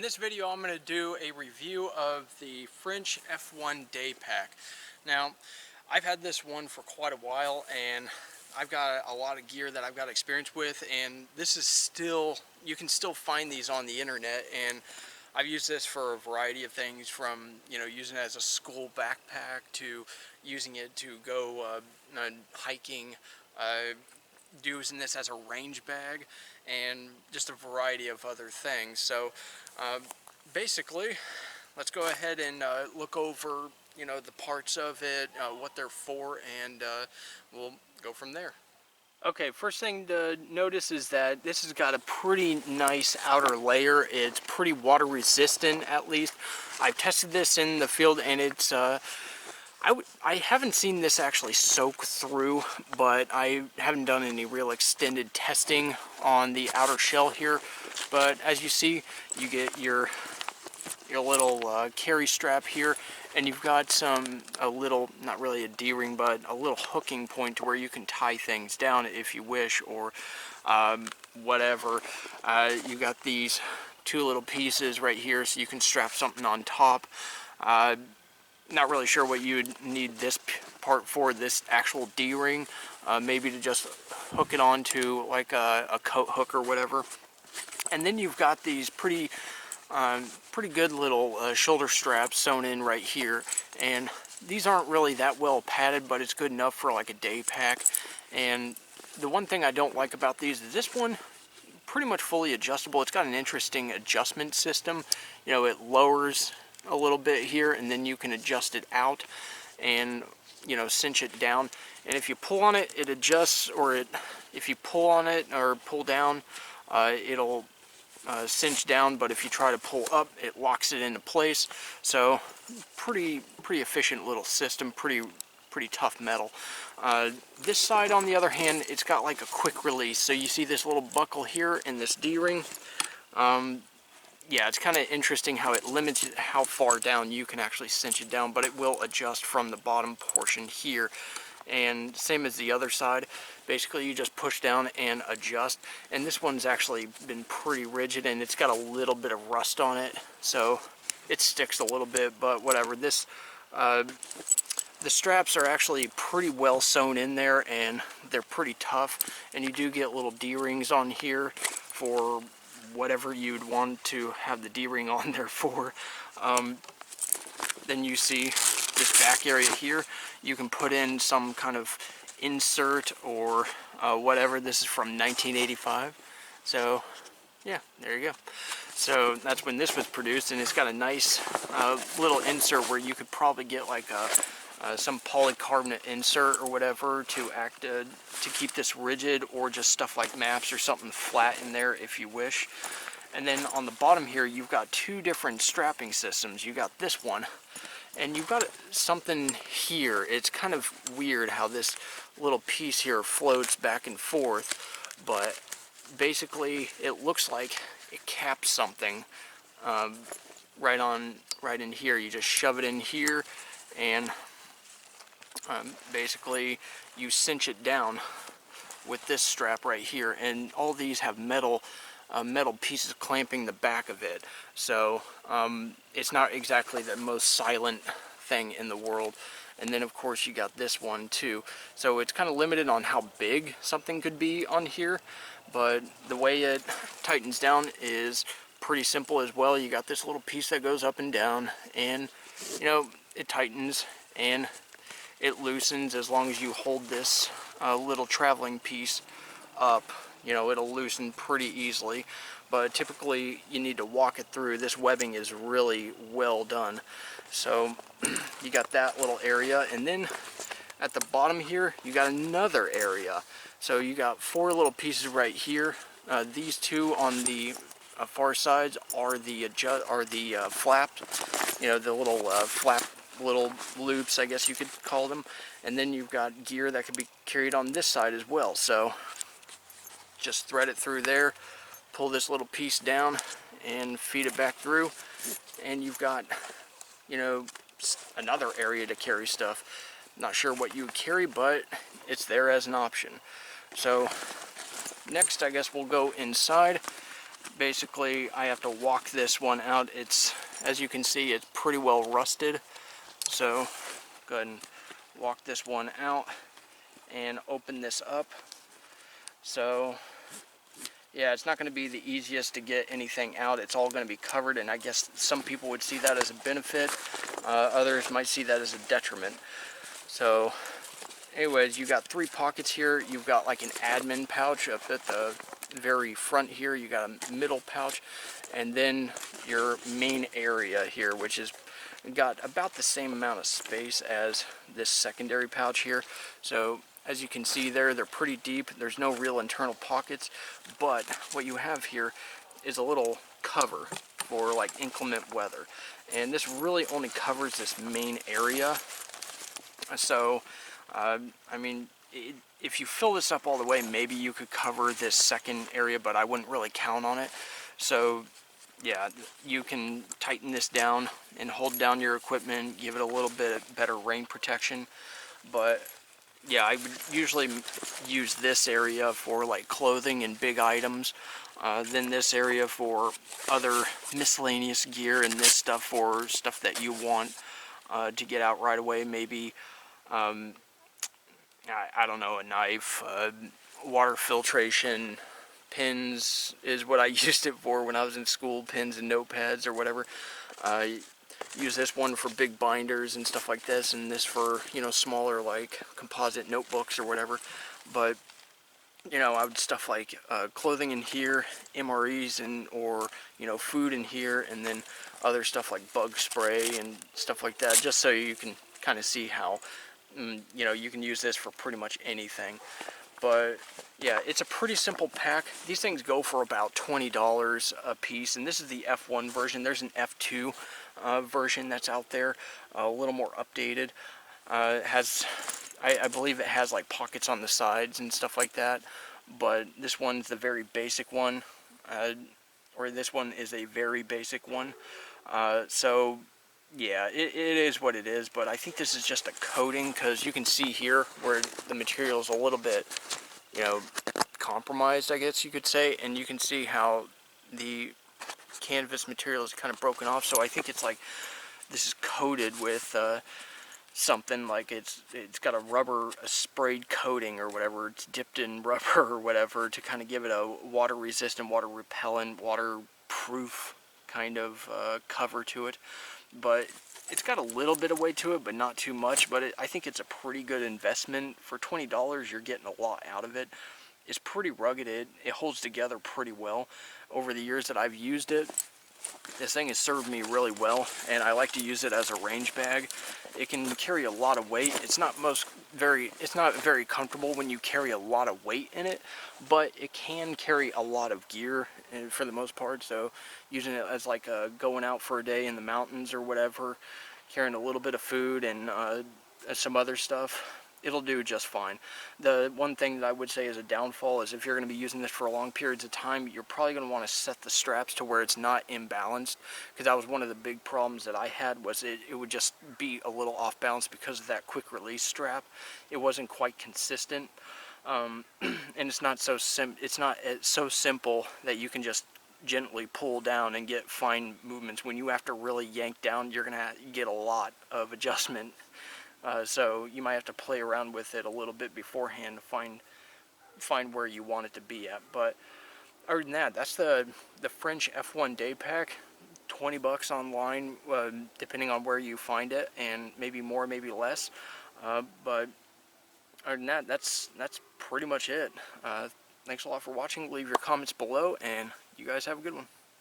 In this video I'm going to do a review of the French F1 day pack. Now I've had this one for quite a while and I've got a lot of gear that I've got experience with, and this is still, you can still find these on the internet, and I've used this for a variety of things, from using it as a school backpack to using it to go hiking, using this as a range bag, and just a variety of other things. So basically, let's go ahead and look over the parts of it, what they're for, and we'll go from there. Okay, first thing to notice is that this has got a pretty nice outer layer. It's pretty water resistant, at least. I've tested this in the field, and it's I haven't seen this actually soak through, but I haven't done any real extended testing on the outer shell here. But as you see, you get your little carry strap here, and you've got a little, not really a D-ring, but a little hooking point to where you can tie things down if you wish, or whatever. You got these two little pieces right here so you can strap something on top. Not really sure what you would need this part for, this actual D-ring. Maybe to just hook it onto like a coat hook or whatever. And then you've got these pretty good little shoulder straps sewn in right here, and these aren't really that well padded, but it's good enough for like a day pack. And the one thing I don't like about these is this one, pretty much fully adjustable. It's got an interesting adjustment system. It lowers a little bit here, and then you can adjust it out and cinch it down, and if you pull on it, it adjusts, or if you pull on it or pull down, it'll cinch down, but if you try to pull up, it locks it into place. So pretty efficient little system, pretty tough metal. This side, on the other hand, it's got like a quick release. So you see this little buckle here in this D-ring. Yeah, it's kind of interesting how it limits how far down you can actually cinch it down, but it will adjust from the bottom portion here. And same as the other side, basically you just push down and adjust. And this one's actually been pretty rigid, and it's got a little bit of rust on it, so it sticks a little bit, but whatever. This the straps are actually pretty well sewn in there, and they're pretty tough, and you do get little D-rings on here for whatever you'd want to have the D-ring on there for. Then you see this back area here. You can put in some kind of insert or whatever. This is from 1985. So yeah, there you go. So that's when this was produced, and it's got a nice little insert where you could probably get like some polycarbonate insert or whatever to keep this rigid, or just stuff like maps or something flat in there if you wish. And then on the bottom here, you've got two different strapping systems. You got this one, and you've got something here. It's kind of weird how this little piece here floats back and forth, but basically it looks like it caps something right in here. You just shove it in here, and basically you cinch it down with this strap right here, and all these have metal pieces clamping the back of it. So it's not exactly the most silent thing in the world. And then of course you got this one too. So it's kind of limited on how big something could be on here, but the way it tightens down is pretty simple as well. You got this little piece that goes up and down, and it tightens and it loosens as long as you hold this little traveling piece up. It'll loosen pretty easily, but typically you need to walk it through. This webbing is really well done. So you got that little area, and then at the bottom here you got another area. So you got four little pieces right here. These two on the far sides are the flap, the little flap little loops, I guess you could call them. And then you've got gear that could be carried on this side as well. So just thread it through there, pull this little piece down, and feed it back through, and you've got another area to carry stuff. Not sure what you would carry, but it's there as an option. So next, I guess we'll go inside. basically I have to walk this one out. It's, as you can see, it's pretty well rusted. So go ahead and walk this one out and open this up. So yeah, it's not going to be the easiest to get anything out. It's all going to be covered, and I guess some people would see that as a benefit. Others might see that as a detriment. So anyways, you got 3 pockets here. You've got like an admin pouch up at the very front here. You got a middle pouch, and then your main area here, which is got about the same amount of space as this secondary pouch here. So as you can see there, they're pretty deep. There's no real internal pockets, but what you have here is a little cover for like inclement weather, and this really only covers this main area. So I mean, if you fill this up all the way, maybe you could cover this second area, but I wouldn't really count on it. So yeah, you can tighten this down and hold down your equipment, give it a little bit better rain protection. But yeah, I would usually use this area for like clothing and big items, then this area for other miscellaneous gear, and this stuff for stuff that you want to get out right away. Maybe I don't know, a knife, water filtration, pins is what I used it for when I was in school, pins and notepads or whatever. Use this one for big binders and stuff like this, and this for, you know, smaller like composite notebooks or whatever. But you know, I would stuff like clothing in here, MREs, and or you know, food in here, and then other stuff like bug spray and stuff like that, just so you can kind of see how you know, you can use this for pretty much anything. But yeah, it's a pretty simple pack. These things go for about $20 a piece, and this is the F1 version. There's an F2 version that's out there, a little more updated. It has, I believe it has like pockets on the sides and stuff like that, but this one's the very basic one, or this one is a very basic one. So yeah, it is what it is, but I think this is just a coating, because you can see here where the material is a little bit, you know, compromised, I guess you could say, and you can see how the canvas material is kind of broken off. So I think it's like this is coated with something, like it's got a sprayed coating or whatever. It's dipped in rubber or whatever to kind of give it a water resistant, water repellent, waterproof kind of cover to it. But it's got a little bit of weight to it, but not too much. But I think it's a pretty good investment. For $20, you're getting a lot out of it. It's pretty rugged. It holds together pretty well. Over the years that I've used it, this thing has served me really well, and I like to use it as a range bag. It can carry a lot of weight. It's not very comfortable when you carry a lot of weight in it, but it can carry a lot of gear for the most part. So using it as like going out for a day in the mountains or whatever, carrying a little bit of food and some other stuff, it'll do just fine. The one thing that I would say is a downfall is if you're going to be using this for long periods of time, you're probably going to want to set the straps to where it's not imbalanced, because that was one of the big problems that I had, was it would just be a little off balance because of that quick release strap. It wasn't quite consistent, and it's not so simple that you can just gently pull down and get fine movements. When you have to really yank down, you're going to get a lot of adjustment. So you might have to play around with it a little bit beforehand to find where you want it to be at. But other than that, that's the French F1 day pack. $20 online, depending on where you find it, and maybe more, maybe less. But other than that, that's pretty much it. Thanks a lot for watching. Leave your comments below, and you guys have a good one.